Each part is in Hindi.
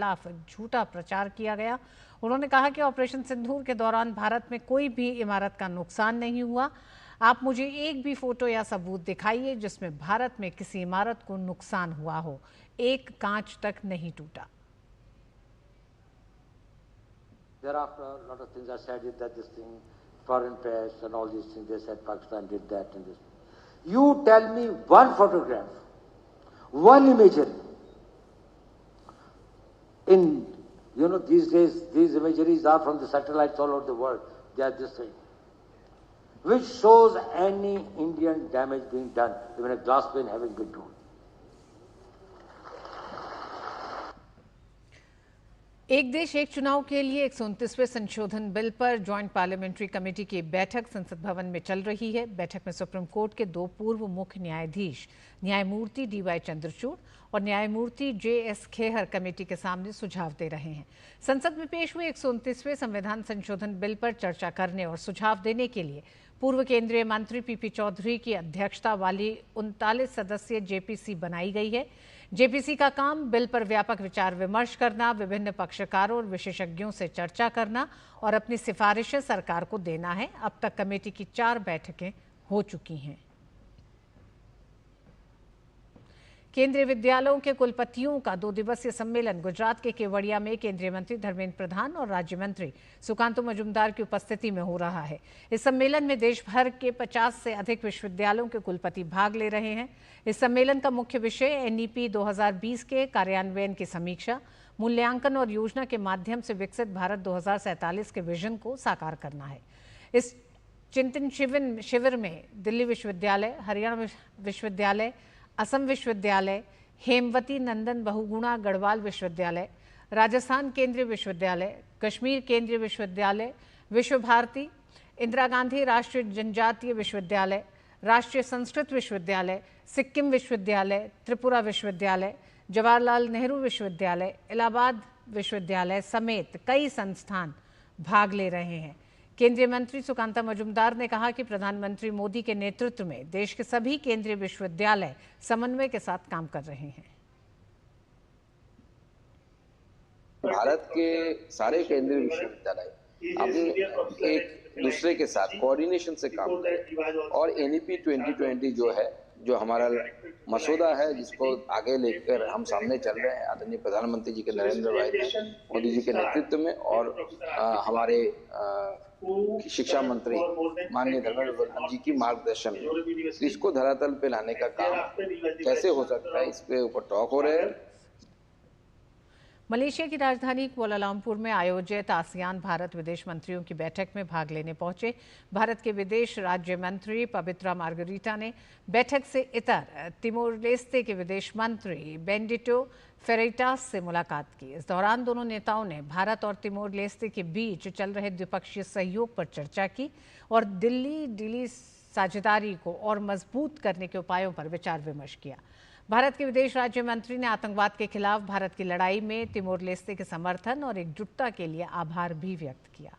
खिलाफ झूठा प्रचार किया गया। उन्होंने कहा कि ऑपरेशन सिंदूर के दौरान भारत में कोई भी इमारत का नुकसान नहीं हुआ। आप मुझे एक भी फोटो या सबूत दिखाइए जिसमें भारत में किसी इमारत को नुकसान हुआ हो। एक कांच तक नहीं टूटा। Thereafter, a lot of things are said that this thing, foreign press and all these things, they said Pakistan did that and this. You tell me one photograph, one imagery. In, these days, these imageries are from the satellites all over the world. They are this thing, which shows any Indian damage being done, even a glass pane having been torn. एक देश एक चुनाव के लिए 129वें संशोधन बिल पर ज्वाइंट पार्लियामेंट्री कमेटी की बैठक संसद भवन में चल रही है। बैठक में सुप्रीम कोर्ट के 2 पूर्व मुख्य न्यायाधीश न्यायमूर्ति DY चंद्रचूड़ और न्यायमूर्ति JS खेहर कमेटी के सामने सुझाव दे रहे हैं। संसद में पेश हुए 129वें संविधान संशोधन बिल पर चर्चा करने और सुझाव देने के लिए पूर्व केंद्रीय मंत्री PP चौधरी की अध्यक्षता वाली 39 सदस्यीय JPC बनाई गई है। JPC का काम बिल पर व्यापक विचार विमर्श करना, विभिन्न पक्षकारों और विशेषज्ञों से चर्चा करना और अपनी सिफारिशें सरकार को देना है। अब तक कमेटी की 4 बैठकें हो चुकी हैं। केंद्रीय विद्यालयों के कुलपतियों का 2 दिवसीय सम्मेलन गुजरात के केवड़िया में केंद्रीय मंत्री धर्मेंद्र प्रधान और राज्य मंत्री सुकांतु मजूमदार की उपस्थिति में हो रहा है। इस सम्मेलन में देश भर के 50 से अधिक विश्वविद्यालयों के कुलपति भाग ले रहे हैं। इस सम्मेलन का मुख्य विषय NEP 2020 के कार्यान्वयन की समीक्षा, मूल्यांकन और योजना के माध्यम से विकसित भारत 2047 के विजन को साकार करना है। इस चिंतन शिविर में दिल्ली विश्वविद्यालय, हरियाणा विश्वविद्यालय, असम विश्वविद्यालय, हेमवती नंदन बहुगुणा गढ़वाल विश्वविद्यालय, राजस्थान केंद्रीय विश्वविद्यालय, कश्मीर केंद्रीय विश्वविद्यालय, विश्व भारती, इंदिरा गांधी राष्ट्रीय जनजातीय विश्वविद्यालय, राष्ट्रीय संस्कृत विश्वविद्यालय, सिक्किम विश्वविद्यालय, त्रिपुरा विश्वविद्यालय, जवाहरलाल नेहरू विश्वविद्यालय, इलाहाबाद विश्वविद्यालय समेत कई संस्थान भाग ले रहे हैं। केंद्रीय मंत्री सुकांता मजूमदार ने कहा कि प्रधानमंत्री मोदी के नेतृत्व में देश के सभी केंद्रीय विश्वविद्यालय समन्वय के साथ काम कर रहे हैं। भारत के सारे केंद्रीय विश्वविद्यालय अपने एक दूसरे के साथ कोऑर्डिनेशन से काम करें और NEP 2020 जो है, जो हमारा मसौदा है, जिसको आगे लेकर हम सामने चल रहे हैं आदरणीय प्रधानमंत्री जी के नरेंद्र भाई मोदी जी के नेतृत्व में और हमारे शिक्षा मंत्री माननीय धर्मेंद्र प्रधान जी की मार्गदर्शन में, इसको धरातल पे लाने का काम कैसे हो सकता है, इस पे ऊपर टॉक हो रहे हैं। मलेशिया की राजधानी कुआलालंपुर में आयोजित आसियान भारत विदेश मंत्रियों की बैठक में भाग लेने पहुंचे भारत के विदेश राज्य मंत्री पवित्रा मार्गरीटा ने बैठक से इतर तिमोर लेस्ते के विदेश मंत्री बेनिडिक्टो फेरेइटास से मुलाकात की। इस दौरान दोनों नेताओं ने भारत और तिमोर लेस्ते के बीच चल रहे द्विपक्षीय सहयोग पर चर्चा की और दिल्ली साझेदारी को और मजबूत करने के उपायों पर विचार विमर्श किया। भारत के विदेश राज्य मंत्री ने आतंकवाद के खिलाफ भारत की लड़ाई में तिमोर लेस्ते के समर्थन और एकजुटता के लिए आभार भी व्यक्त किया।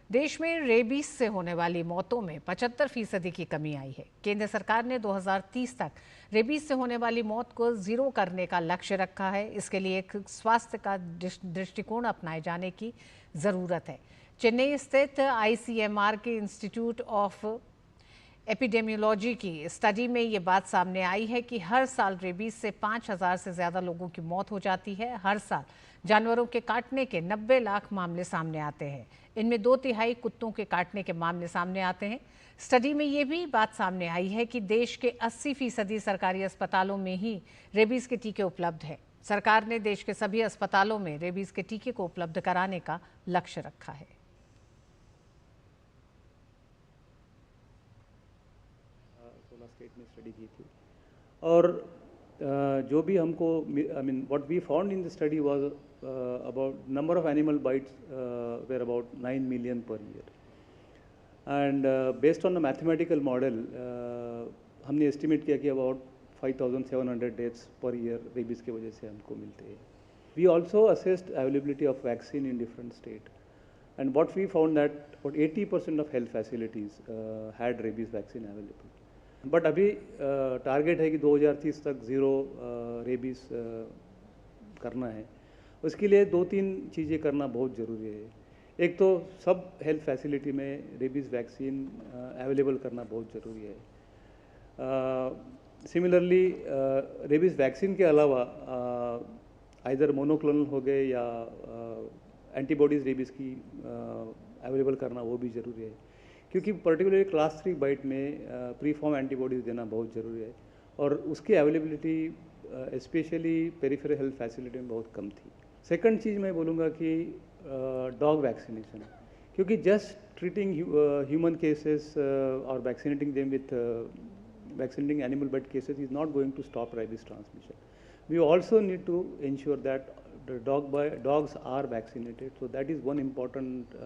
देश में रेबीज से होने वाली मौतों में 75% की कमी आई है। केंद्र सरकार ने 2030 तक रेबीज से होने वाली मौत को 0 करने का लक्ष्य रखा है। इसके लिए एक स्वास्थ्य का दृष्टिकोण अपनाए जाने की ज़रूरत है। चेन्नई स्थित ICMR के इंस्टीट्यूट ऑफ एपिडेमियोलॉजी की स्टडी में ये बात सामने आई है कि हर साल रेबीज से 5000 से ज़्यादा लोगों की मौत हो जाती है। हर साल जानवरों के काटने के 90 लाख मामले सामने आते हैं। इनमें 2/3 कुत्तों के काटने के मामले सामने आते हैं। स्टडी में ये भी बात सामने आई है कि देश के 80% सरकारी अस्पतालों में ही रेबीज के टीके उपलब्ध हैं। सरकार ने देश के सभी अस्पतालों में रेबीज के टीके को उपलब्ध कराने का लक्ष्य रखा है। स्टेट में स्टडी की थी और जो भी हमको what we found in the study was about number of animal bites were about 9 million per year and based on the mathematical model हमने एस्टिमेट किया कि about 5700 deaths per year rabies की वजह से हमको मिलते हैं। We also assessed availability of vaccine in different state And what we found that about 80% of health facilities had rabies vaccine available. But अभी टारगेट है कि 2030 तक ज़ीरो रेबीज़ करना है। उसके लिए 2-3 चीज़ें करना बहुत ज़रूरी है। एक तो सब हेल्थ फैसिलिटी में रेबीज़ वैक्सीन अवेलेबल करना बहुत ज़रूरी है। सिमिलरली रेबीज़ वैक्सीन के अलावा आइदर मोनोक्लोनल हो गए या एंटीबॉडीज़ रेबीज़ की अवेलेबल करना वो भी ज़रूरी है, क्योंकि पर्टिकुलरली क्लास 3 बाइट में प्री फॉर्म एंटीबॉडीज़ देना बहुत ज़रूरी है और उसकी availability specially peripheral health facility में बहुत कम थी। सेकंड चीज़ मैं बोलूँगा कि डॉग वैक्सीनेशन, क्योंकि जस्ट ट्रीटिंग ह्यूमन केसेस और vaccinating them with vaccinating animal bed cases is not going to stop rabies transmission. We also need to ensure that the dogs are vaccinated. So that is one important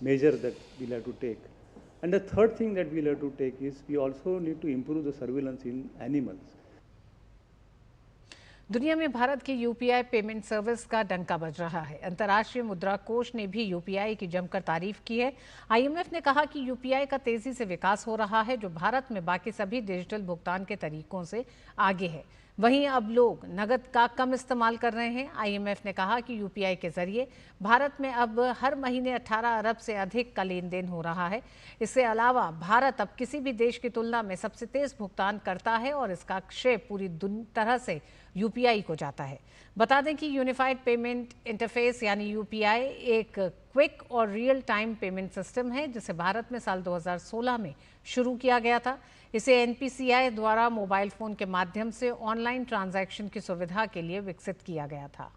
measure that we'll have to take. And the third thing that we'll have to take is we also need to improve the surveillance in animals. दुनिया में भारत की यूपीआई पेमेंट सर्विस का डंका बज रहा है। अंतर्राष्ट्रीय मुद्रा कोष ने भी यूपीआई की जमकर तारीफ की है। आईएमएफ ने कहा कि यूपीआई का तेजी से विकास हो रहा है, जो भारत में बाकी सभी डिजिटल भुगतान के तरीकों से आगे है। वहीं अब लोग नगद का कम इस्तेमाल कर रहे हैं। आईएमएफ ने कहा कि यूपीआई के जरिए भारत में अब हर महीने 18 अरब से अधिक का लेन देन हो रहा है। इसके अलावा भारत अब किसी भी देश की तुलना में सबसे तेज भुगतान करता है और इसका श्रेय पूरी तरह से यूपीआई को जाता है। बता दें कि यूनिफाइड पेमेंट इंटरफेस यानी यूपीआई एक क्विक और रियल टाइम पेमेंट सिस्टम है, जिसे भारत में साल 2016 में शुरू किया गया था। इसे एनपीसीआई द्वारा मोबाइल फोन के माध्यम से ऑनलाइन ट्रांजैक्शन की सुविधा के लिए विकसित किया गया था।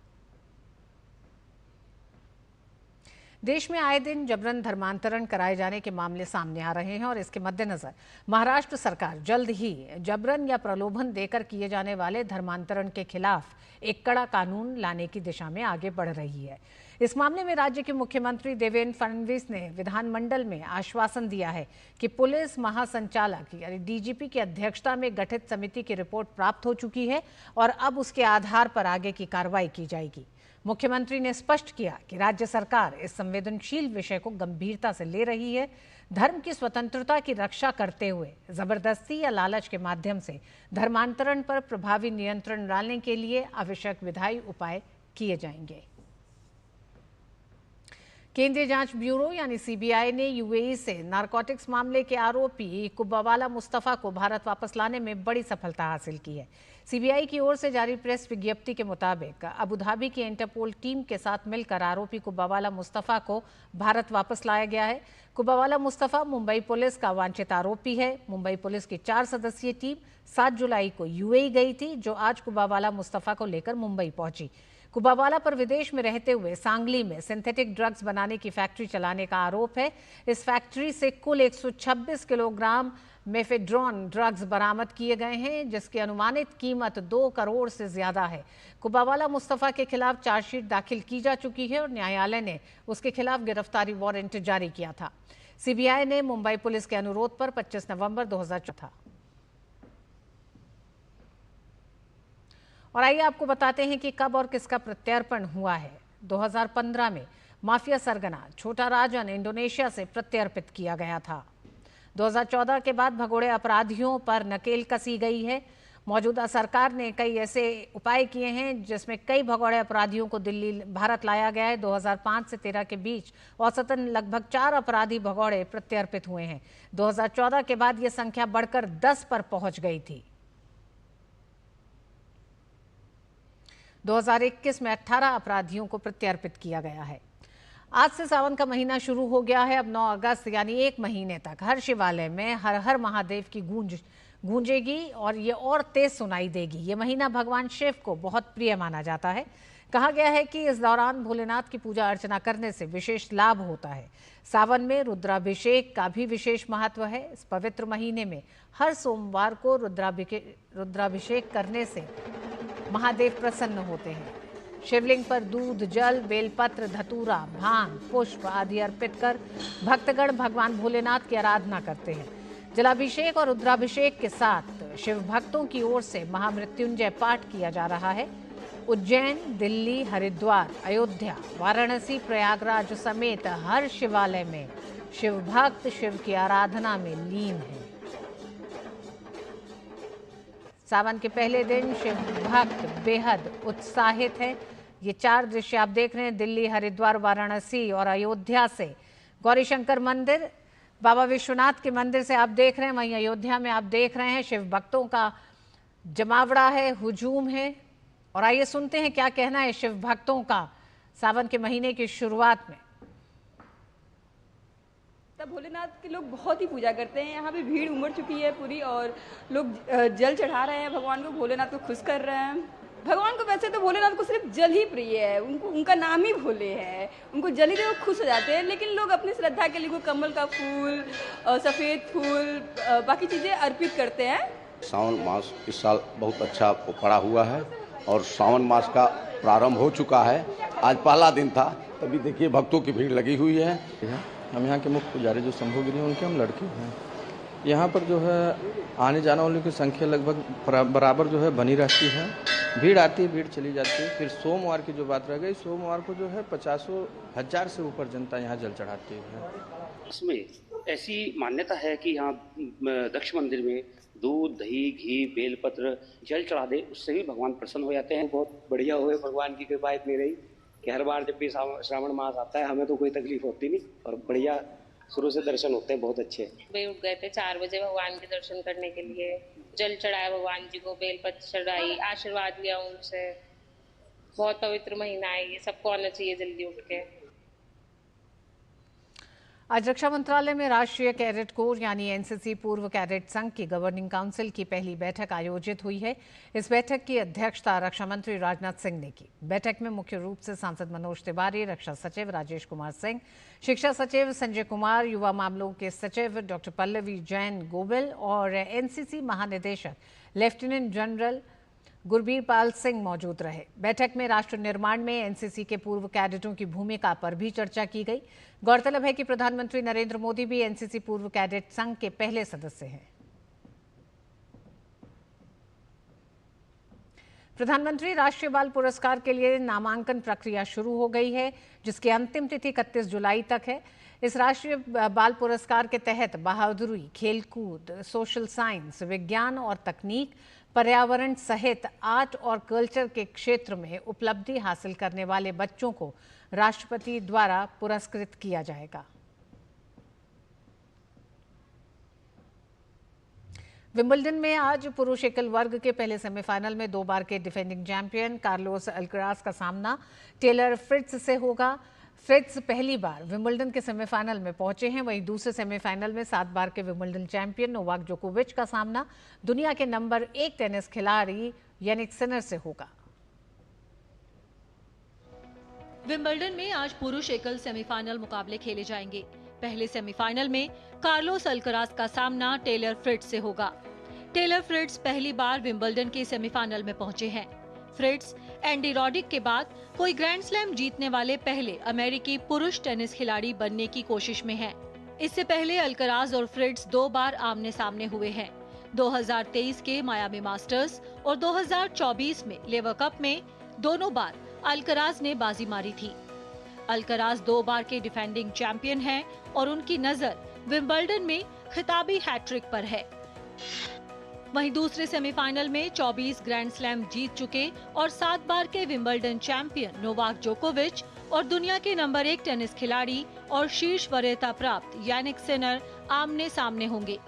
देश में आए दिन जबरन धर्मांतरण कराए जाने के मामले सामने आ रहे हैं और इसके मद्देनजर महाराष्ट्र सरकार जल्द ही जबरन या प्रलोभन देकर किए जाने वाले धर्मांतरण के खिलाफ एक कड़ा कानून लाने की दिशा में आगे बढ़ रही है। इस मामले में राज्य के मुख्यमंत्री देवेंद्र फडणवीस ने विधानमंडल में आश्वासन दिया है कि पुलिस महासंचालक यानी डीजीपी की अध्यक्षता में गठित समिति की रिपोर्ट प्राप्त हो चुकी है और अब उसके आधार पर आगे की कार्रवाई की जाएगी। मुख्यमंत्री ने स्पष्ट किया कि राज्य सरकार इस संवेदनशील विषय को गंभीरता से ले रही है। धर्म की स्वतंत्रता की रक्षा करते हुए जबरदस्ती या लालच के माध्यम से धर्मांतरण पर प्रभावी नियंत्रण डालने के लिए आवश्यक विधायी उपाय किए जाएंगे। केंद्रीय जांच ब्यूरो यानी सीबीआई ने यूएई से नारकोटिक्स मामले के आरोपी कुब्बावाला मुस्तफा को भारत वापस लाने में बड़ी सफलता हासिल की है। सीबीआई की ओर से जारी प्रेस विज्ञप्ति के मुताबिक अबू धाबी की इंटरपोल टीम के साथ मिलकर आरोपी कुब्बावाला मुस्तफा को भारत वापस लाया गया है। कुब्बावाला मुस्तफा मुंबई पुलिस का वांछित आरोपी है। मुंबई पुलिस की 4 सदस्यीय टीम 7 जुलाई को यूएई गई थी, जो आज कुब्बावाला मुस्तफा को लेकर मुंबई पहुंची। कुब्बावाला पर विदेश में रहते हुए सांगली में सिंथेटिक ड्रग्स बनाने की फैक्ट्री चलाने का आरोप है। इस फैक्ट्री से कुल 126 किलोग्राम मेफेड्रोन ड्रग्स बरामद किए गए हैं, जिसकी अनुमानित कीमत 2 करोड़ से ज्यादा है। कुब्बावाला मुस्तफा के खिलाफ चार्जशीट दाखिल की जा चुकी है और न्यायालय ने उसके खिलाफ गिरफ्तारी वारंट जारी किया था। सीबीआई ने मुंबई पुलिस के अनुरोध पर 25 नवंबर 2014 था। और आइए आपको बताते हैं कि कब और किसका प्रत्यर्पण हुआ है। 2015 में माफिया सरगना छोटा राजन इंडोनेशिया से प्रत्यर्पित किया गया था। 2014 के बाद भगोड़े अपराधियों पर नकेल कसी गई है। मौजूदा सरकार ने कई ऐसे उपाय किए हैं जिसमें कई भगोड़े अपराधियों को दिल्ली भारत लाया गया है। 2005 से 13 के बीच औसतन लगभग 4 अपराधी भगोड़े प्रत्यर्पित हुए हैं। 2014 के बाद यह संख्या बढ़कर 10 पर पहुंच गई थी। 2021 में 18 अपराधियों को प्रत्यर्पित किया गया है। आज से सावन का महीना शुरू हो गया है। अब 9 अगस्त यानी 1 महीने तक हर शिवालय में हर हर महादेव की गूंजेगी और ये और तेज सुनाई देगी। ये महीना भगवान शिव को बहुत प्रिय माना जाता है। कहा गया है कि इस दौरान भोलेनाथ की पूजा अर्चना करने से विशेष लाभ होता है। सावन में रुद्राभिषेक का भी विशेष महत्व है। इस पवित्र महीने में हर सोमवार को रुद्राभिषेक करने से महादेव प्रसन्न होते हैं। शिवलिंग पर दूध, जल, बेलपत्र, धतूरा, भांग, पुष्प आदि अर्पित कर भक्तगण भगवान भोलेनाथ की आराधना करते हैं। जलाभिषेक और रुद्राभिषेक के साथ शिव भक्तों की ओर से महामृत्युंजय पाठ किया जा रहा है। उज्जैन, दिल्ली, हरिद्वार, अयोध्या, वाराणसी, प्रयागराज समेत हर शिवालय में शिव भक्त शिव की आराधना में लीन हैं। सावन के पहले दिन शिव भक्त बेहद उत्साहित हैं। ये 4 दृश्य आप देख रहे हैं दिल्ली, हरिद्वार, वाराणसी और अयोध्या से। गौरीशंकर मंदिर, बाबा विश्वनाथ के मंदिर से आप देख रहे हैं। वहीं अयोध्या में आप देख रहे हैं शिव भक्तों का जमावड़ा है, हुजूम है। और आइए सुनते हैं क्या कहना है शिव भक्तों का सावन के महीने की शुरुआत में। तब भोलेनाथ के लोग बहुत ही पूजा करते हैं। यहाँ पे भीड़ उमड़ चुकी है पूरी और लोग जल चढ़ा रहे हैं भगवान को, भोलेनाथ को खुश कर रहे हैं। भगवान को वैसे तो भोलेनाथ को सिर्फ जल ही प्रिय है, उनको उनका नाम ही भोले है, उनको जल ही दे वो खुश हो जाते हैं। लेकिन लोग अपनी श्रद्धा के लिए वो कमल का फूल, सफ़ेद फूल, बाकी चीज़ें अर्पित करते हैं। सावन मास इस साल बहुत अच्छा पड़ा हुआ है और सावन मास का प्रारंभ हो चुका है। आज पहला दिन था, तभी देखिए भक्तों की भीड़ लगी हुई है। हम यहाँ के मुख्य पुजारी जो शंभुगिरी हैं उनके हम लड़के हैं। यहाँ पर जो है आने जाने वालों की संख्या लगभग बराबर जो है बनी रहती है। भीड़ आती है, भीड़ चली जाती है। फिर सोमवार की जो बात रह गई, सोमवार को जो है 50,000 से ऊपर जनता यहाँ जल चढ़ाती है। इसमें ऐसी मान्यता है कि यहाँ दक्ष मंदिर में दूध, दही, घी, बेलपत्र जल चढ़ा दे, उससे भी भगवान प्रसन्न हो जाते हैं। बहुत बढ़िया हुए, भगवान की कृपा इतनी रही कि हर बार जब भी श्रावण मास आता है हमें तो कोई तकलीफ होती नहीं और बढ़िया शुरू से दर्शन होते हैं, बहुत अच्छे। सुबह उठ गए थे 4 बजे भगवान के दर्शन करने के लिए, जल चढ़ाया भगवान जी को, बेलपत्र चढ़ाई, आशीर्वाद लिया उनसे। बहुत पवित्र महीना है ये, सबको आना चाहिए जल्दी उठ के। आज रक्षा मंत्रालय में राष्ट्रीय कैडेट कोर यानी एनसीसी पूर्व कैडेट संघ की गवर्निंग काउंसिल की पहली बैठक आयोजित हुई है। इस बैठक की अध्यक्षता रक्षा मंत्री राजनाथ सिंह ने की। बैठक में मुख्य रूप से सांसद मनोज तिवारी, रक्षा सचिव राजेश कुमार सिंह, शिक्षा सचिव संजय कुमार, युवा मामलों के सचिव डॉक्टर पल्लवी जैन गोविल और एनसीसी महानिदेशक लेफ्टिनेंट जनरल गुरबीर पाल सिंह मौजूद रहे। बैठक में राष्ट्र निर्माण में एनसीसी के पूर्व कैडेटों की भूमिका पर भी चर्चा की गई। गौरतलब है कि प्रधानमंत्री नरेंद्र मोदी भी एनसीसी पूर्व कैडेट संघ के पहले सदस्य हैं। प्रधानमंत्री राष्ट्रीय बाल पुरस्कार के लिए नामांकन प्रक्रिया शुरू हो गई है, जिसकी अंतिम तिथि 31 जुलाई तक है। इस राष्ट्रीय बाल पुरस्कार के तहत बहादुरी, खेलकूद, सोशल साइंस, विज्ञान और तकनीक, पर्यावरण सहित आर्ट और कल्चर के क्षेत्र में उपलब्धि हासिल करने वाले बच्चों को राष्ट्रपति द्वारा पुरस्कृत किया जाएगा। विंबलडन में आज पुरुष एकल वर्ग के पहले सेमीफाइनल में 2 बार के डिफेंडिंग चैंपियन कार्लोस अल्कराज का सामना टेलर फ्रिट्ज से होगा। फ्रिट्ज पहली बार विंबलडन के सेमीफाइनल में पहुंचे हैं। वहीं दूसरे सेमीफाइनल में 7 बार के विंबलडन चैंपियन नोवाक जोकोविच का सामना दुनिया के नंबर 1 टेनिस खिलाड़ी यानिक सिनर से होगा। विंबलडन में आज पुरुष एकल सेमीफाइनल मुकाबले खेले जाएंगे। पहले सेमीफाइनल में कार्लोस अल्कराज का सामना टेलर फ्रिट्ज से होगा। टेलर फ्रिट्ज पहली बार विंबलडन के सेमीफाइनल में पहुंचे हैं। फ्रिट्ज एंडी रॉडिक के बाद कोई ग्रैंड स्लैम जीतने वाले पहले अमेरिकी पुरुष टेनिस खिलाड़ी बनने की कोशिश में हैं। इससे पहले अल्कराज और फ्रिट्ज 2 बार आमने सामने हुए हैं। 2023 के मायामी मास्टर्स और 2024 में लेवर कप में दोनों बार अल्कराज ने बाजी मारी थी। अल्कराज 2 बार के डिफेंडिंग चैंपियन हैं और उनकी नजर विंबलडन में खिताबी हैट्रिक पर है। वहीं दूसरे सेमीफाइनल में 24 ग्रैंड स्लैम जीत चुके और 7 बार के विंबलडन चैंपियन नोवाक जोकोविच और दुनिया के नंबर 1 टेनिस खिलाड़ी और शीर्ष वरीयता प्राप्त यानिक सिनर आमने सामने होंगे।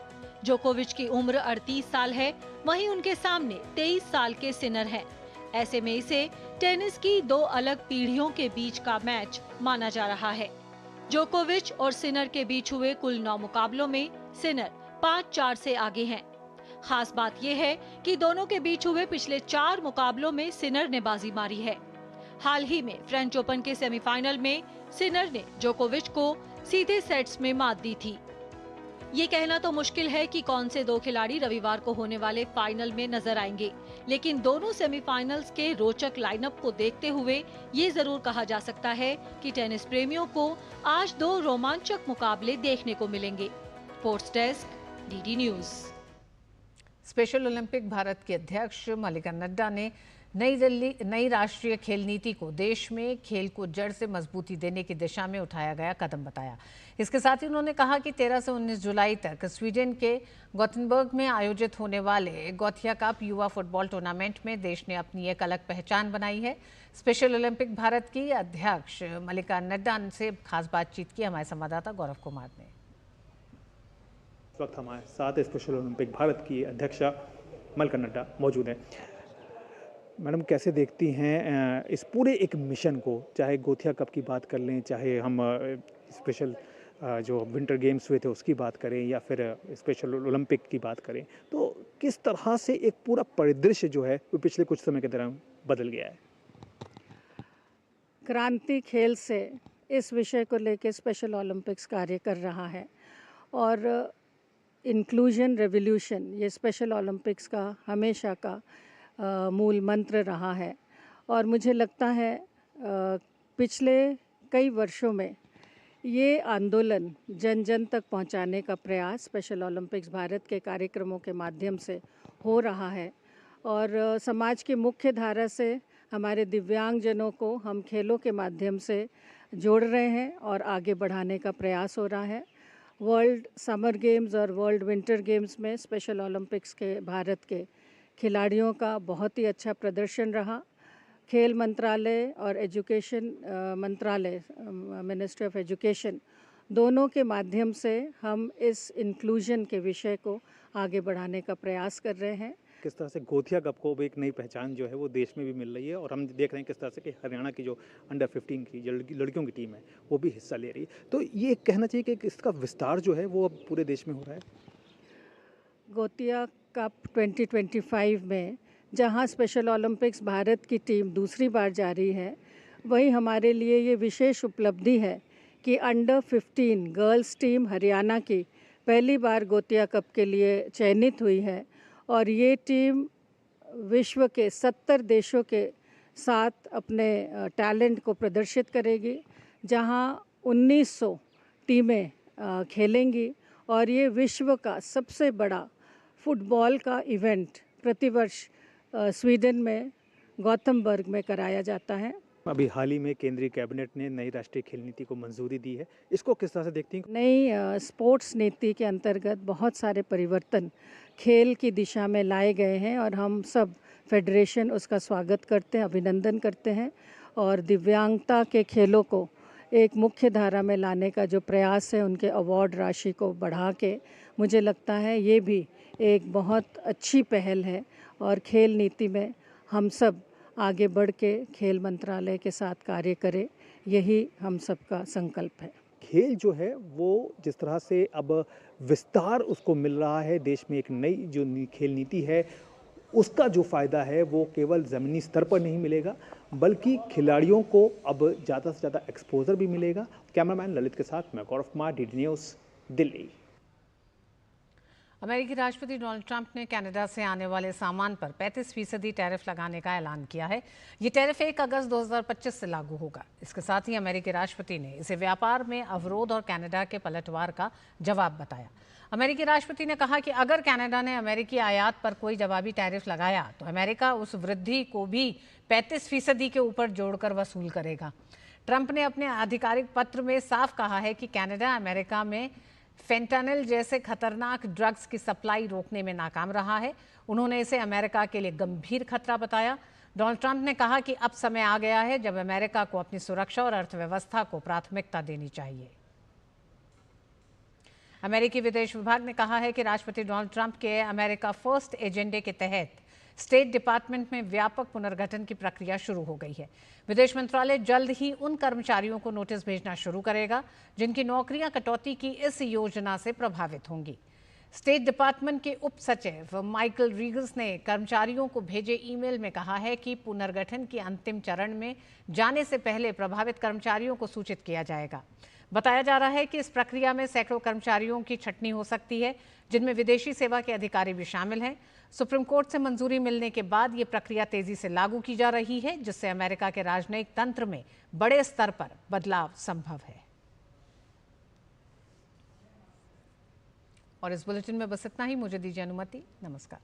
जोकोविच की उम्र 38 साल है, वहीं उनके सामने 23 साल के सिनर हैं। ऐसे में इसे टेनिस की 2 अलग पीढ़ियों के बीच का मैच माना जा रहा है। जोकोविच और सिनर के बीच हुए कुल 9 मुकाबलों में सिनर 5-4 से आगे हैं। खास बात यह है कि दोनों के बीच हुए पिछले 4 मुकाबलों में सिनर ने बाजी मारी है। हाल ही में फ्रेंच ओपन के सेमीफाइनल में सिनर ने जोकोविच को सीधे सेट्स में मात दी थी। ये कहना तो मुश्किल है कि कौन से 2 खिलाड़ी रविवार को होने वाले फाइनल में नजर आएंगे, लेकिन दोनों सेमीफाइनल्स के रोचक लाइनअप को देखते हुए ये जरूर कहा जा सकता है कि टेनिस प्रेमियों को आज 2 रोमांचक मुकाबले देखने को मिलेंगे। Sports desk, DD news. Special Olympic Bharat के अध्यक्ष मल्लिका नड्डा ने नई राष्ट्रीय खेल नीति को देश में खेल को जड़ से मजबूती देने की दिशा में उठाया गया कदम बताया। इसके साथ ही उन्होंने कहा कि 13 से 19 जुलाई तक स्वीडन के गोथेनबर्ग में आयोजित होने वाले गोथिया कप युवा फुटबॉल टूर्नामेंट में देश ने अपनी एक अलग पहचान बनाई है। स्पेशल ओलंपिक भारत की अध्यक्ष मल्लिका नड्डा से खास बातचीत की हमारे संवाददाता गौरव कुमार ने। इस वक्त हमारे साथ स्पेशल ओलंपिक भारत की अध्यक्षा मल्लिका नड्डा मौजूद हैं। मैडम, कैसे देखती हैं इस पूरे एक मिशन को, चाहे गोथिया कप की बात कर लें, चाहे हम स्पेशल जो विंटर गेम्स हुए थे उसकी बात करें, या फिर स्पेशल ओलंपिक की बात करें, तो किस तरह से एक पूरा परिदृश्य जो है वो पिछले कुछ समय के दौरान बदल गया है? क्रांति खेल से इस विषय को लेकर स्पेशल ओलंपिक्स कार्य कर रहा है और इंक्लूजन रेवोल्यूशन ये स्पेशल ओलंपिक्स का हमेशा का मूल मंत्र रहा है। और मुझे लगता है पिछले कई वर्षों में ये आंदोलन जन जन तक पहुंचाने का प्रयास स्पेशल ओलंपिक्स भारत के कार्यक्रमों के माध्यम से हो रहा है और समाज की मुख्य धारा से हमारे दिव्यांगजनों को हम खेलों के माध्यम से जोड़ रहे हैं और आगे बढ़ाने का प्रयास हो रहा है। वर्ल्ड समर गेम्स और वर्ल्ड विंटर गेम्स में स्पेशल ओलंपिक्स के भारत के खिलाड़ियों का बहुत ही अच्छा प्रदर्शन रहा। खेल मंत्रालय और एजुकेशन मंत्रालय, मिनिस्ट्री ऑफ एजुकेशन, दोनों के माध्यम से हम इस इंक्लूजन के विषय को आगे बढ़ाने का प्रयास कर रहे हैं। किस तरह से गोथिया कप को भी एक नई पहचान जो है वो देश में भी मिल रही है और हम देख रहे हैं किस तरह से कि हरियाणा की जो अंडर 15 की लड़कियों की टीम है वो भी हिस्सा ले रही है। तो ये कहना चाहिए कि इसका विस्तार जो है वो अब पूरे देश में हो रहा है। गोथिया कप 2025 में जहां स्पेशल ओलंपिक्स भारत की टीम दूसरी बार जा रही है, वहीं हमारे लिए ये विशेष उपलब्धि है कि अंडर 15 गर्ल्स टीम हरियाणा की पहली बार गोथिया कप के लिए चयनित हुई है और ये टीम विश्व के 70 देशों के साथ अपने टैलेंट को प्रदर्शित करेगी, जहां 1900 टीमें खेलेंगी और ये विश्व का सबसे बड़ा फुटबॉल का इवेंट प्रतिवर्ष स्वीडन में गोथेनबर्ग में कराया जाता है। अभी हाल ही में केंद्रीय कैबिनेट ने नई राष्ट्रीय खेल नीति को मंजूरी दी है, इसको किस तरह से देखती हैं? नई स्पोर्ट्स नीति के अंतर्गत बहुत सारे परिवर्तन खेल की दिशा में लाए गए हैं और हम सब फेडरेशन उसका स्वागत करते हैं, अभिनंदन करते हैं और दिव्यांगता के खेलों को एक मुख्य धारा में लाने का जो प्रयास है, उनके अवार्ड राशि को बढ़ा के, मुझे लगता है ये भी एक बहुत अच्छी पहल है और खेल नीति में हम सब आगे बढ़ के खेल मंत्रालय के साथ कार्य करें, यही हम सबका संकल्प है। खेल जो है वो जिस तरह से अब विस्तार उसको मिल रहा है, देश में एक नई जो खेल नीति है उसका जो फ़ायदा है वो केवल ज़मीनी स्तर पर नहीं मिलेगा बल्कि खिलाड़ियों को अब ज़्यादा से ज़्यादा एक्सपोजर भी मिलेगा। कैमरामैन ललित के साथ मैं गौरव कुमार, DD न्यूज़, दिल्ली। अमेरिकी राष्ट्रपति डोनाल्ड ट्रंप ने कनाडा से आने वाले सामान पर 35% टैरिफ लगाने का ऐलान किया है। ये टैरिफ 1 अगस्त 2025 से लागू होगा। इसके साथ ही अमेरिकी राष्ट्रपति ने इसे व्यापार में अवरोध और कनाडा के पलटवार का जवाब बताया। अमेरिकी राष्ट्रपति ने कहा कि अगर कनाडा ने अमेरिकी आयात पर कोई जवाबी टैरिफ लगाया तो अमेरिका उस वृद्धि को भी 35% के ऊपर जोड़कर वसूल करेगा। ट्रंप ने अपने आधिकारिक पत्र में साफ कहा है कि कनाडा अमेरिका में फेंटानिल जैसे खतरनाक ड्रग्स की सप्लाई रोकने में नाकाम रहा है। उन्होंने इसे अमेरिका के लिए गंभीर खतरा बताया। डोनाल्ड ट्रंप ने कहा कि अब समय आ गया है जब अमेरिका को अपनी सुरक्षा और अर्थव्यवस्था को प्राथमिकता देनी चाहिए। अमेरिकी विदेश विभाग ने कहा है कि राष्ट्रपति डोनाल्ड ट्रंप के अमेरिका फर्स्ट एजेंडे के तहत स्टेट डिपार्टमेंट में व्यापक पुनर्गठन की प्रक्रिया शुरू हो गई है। विदेश मंत्रालय जल्द ही उन कर्मचारियों को नोटिस भेजना शुरू करेगा जिनकी नौकरियां कटौती की इस योजना से प्रभावित होंगी। स्टेट डिपार्टमेंट के उप सचिव माइकल रीगल्स ने कर्मचारियों को भेजे ईमेल में कहा है कि पुनर्गठन के अंतिम चरण में जाने से पहले प्रभावित कर्मचारियों को सूचित किया जाएगा। बताया जा रहा है कि इस प्रक्रिया में सैकड़ों कर्मचारियों की छंटनी हो सकती है, जिनमें विदेशी सेवा के अधिकारी भी शामिल हैं। सुप्रीम कोर्ट से मंजूरी मिलने के बाद ये प्रक्रिया तेजी से लागू की जा रही है, जिससे अमेरिका के राजनयिक तंत्र में बड़े स्तर पर बदलाव संभव है। और इस बुलेटिन में बस इतना ही। मुझे दीजिए अनुमति। नमस्कार।